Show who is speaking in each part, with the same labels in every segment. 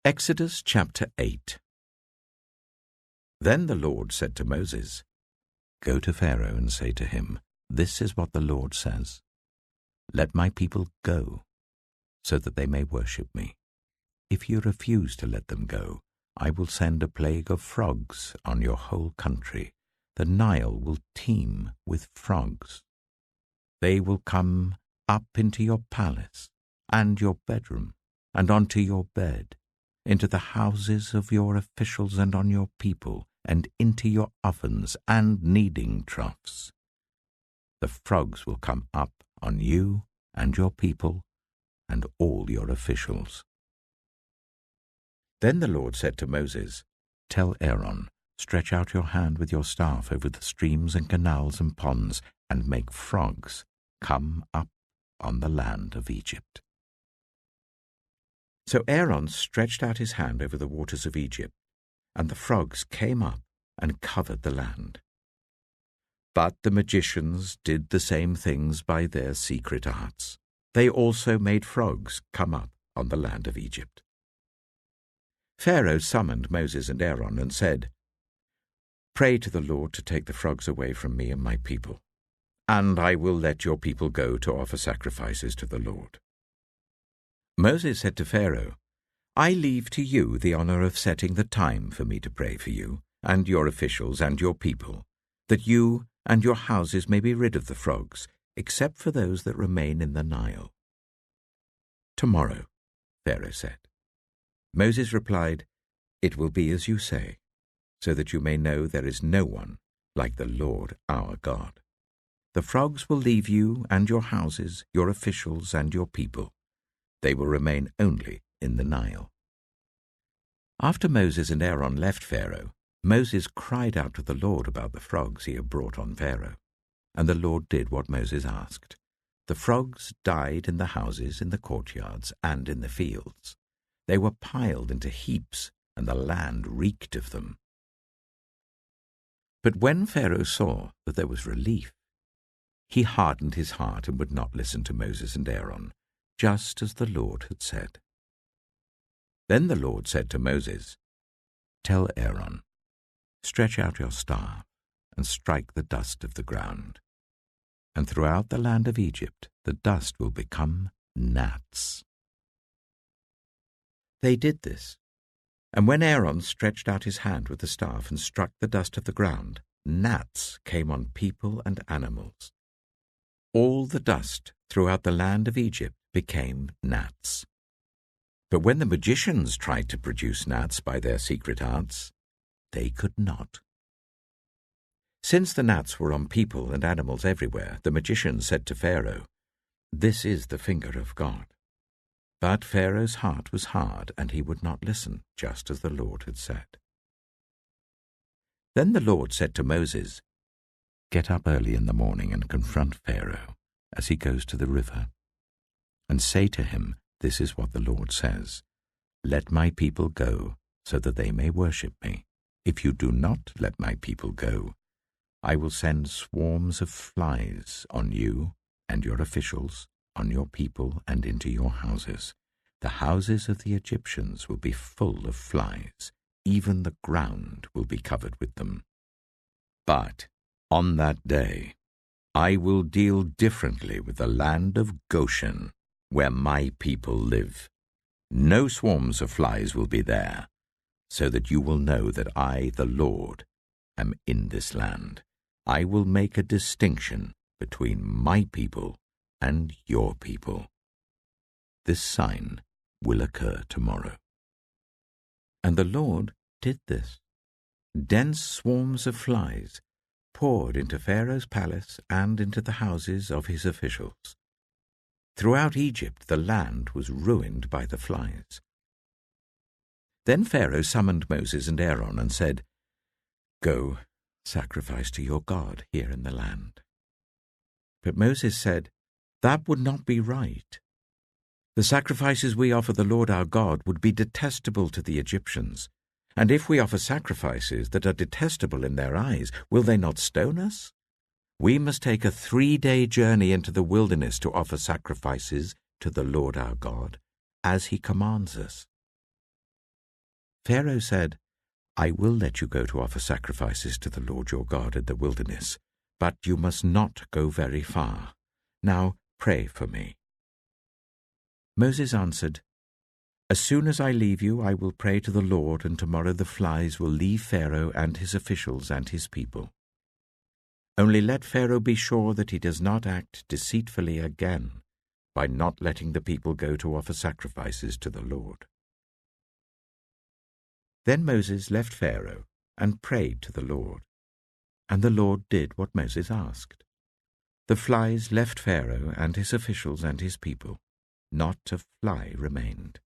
Speaker 1: Exodus chapter 8. Then the Lord said to Moses, "Go to Pharaoh and say to him, 'This is what the Lord says. Let my people go, so that they may worship me. If you refuse to let them go, I will send a plague of frogs on your whole country. The Nile will teem with frogs. They will come up into your palace and your bedroom, and onto your bed, into the houses of your officials and on your people, and into your ovens and kneading troughs. The frogs will come up on you and your people and all your officials." Then the Lord said to Moses, "Tell Aaron, stretch out your hand with your staff over the streams and canals and ponds, and make frogs come up on the land of Egypt." So Aaron stretched out his hand over the waters of Egypt, and the frogs came up and covered the land. But the magicians did the same things by their secret arts. They also made frogs come up on the land of Egypt. Pharaoh summoned Moses and Aaron and said, "Pray to the Lord to take the frogs away from me and my people, and I will let your people go to offer sacrifices to the Lord." Moses said to Pharaoh, "I leave to you the honor of setting the time for me to pray for you and your officials and your people, that you and your houses may be rid of the frogs, except for those that remain in the Nile." "Tomorrow," Pharaoh said. Moses replied, "It will be as you say, so that you may know there is no one like the Lord our God. The frogs will leave you and your houses, your officials and your people. They will remain only in the Nile." After Moses and Aaron left Pharaoh, Moses cried out to the Lord about the frogs he had brought on Pharaoh, and the Lord did what Moses asked. The frogs died in the houses, in the courtyards, and in the fields. They were piled into heaps, and the land reeked of them. But when Pharaoh saw that there was relief, he hardened his heart and would not listen to Moses and Aaron, just as the Lord had said. Then the Lord said to Moses, "Tell Aaron, stretch out your staff and strike the dust of the ground, and throughout the land of Egypt the dust will become gnats." They did this, and when Aaron stretched out his hand with the staff and struck the dust of the ground, gnats came on people and animals. All the dust throughout the land of Egypt became gnats. But when the magicians tried to produce gnats by their secret arts, they could not. Since the gnats were on people and animals everywhere, the magicians said to Pharaoh, "This is the finger of God." But Pharaoh's heart was hard, and he would not listen, just as the Lord had said. Then the Lord said to Moses, "Get up early in the morning and confront Pharaoh as he goes to the river, and say to him, 'This is what the Lord says. Let my people go, so that they may worship me. If you do not let my people go, I will send swarms of flies on you and your officials, on your people, and into your houses. The houses of the Egyptians will be full of flies. Even the ground will be covered with them. But on that day I will deal differently with the land of Goshen, where my people live. No swarms of flies will be there, so that you will know that I, the Lord, am in this land. I will make a distinction between my people and your people. This sign will occur tomorrow." And the Lord did this. Dense swarms of flies poured into Pharaoh's palace and into the houses of his officials. Throughout Egypt the land was ruined by the flies. Then Pharaoh summoned Moses and Aaron and said, "Go, sacrifice to your God here in the land." But Moses said, "That would not be right. The sacrifices we offer the Lord our God would be detestable to the Egyptians. And if we offer sacrifices that are detestable in their eyes, will they not stone us? We must take a 3-day journey into the wilderness to offer sacrifices to the Lord our God, as he commands us." Pharaoh said, I will let you go to offer sacrifices to the Lord your God in the wilderness, but you must not go very far. Now pray for me. Moses answered, As soon as I leave you, I will pray to the Lord, and tomorrow the flies will leave Pharaoh and his officials and his people. Only let Pharaoh be sure that he does not act deceitfully again by not letting the people go to offer sacrifices to the Lord. Then Moses left Pharaoh and prayed to the Lord, and the Lord did what Moses asked. The flies left Pharaoh and his officials and his people. Not a fly remained.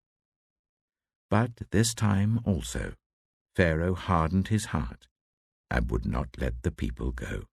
Speaker 1: But this time also Pharaoh hardened his heart and would not let the people go.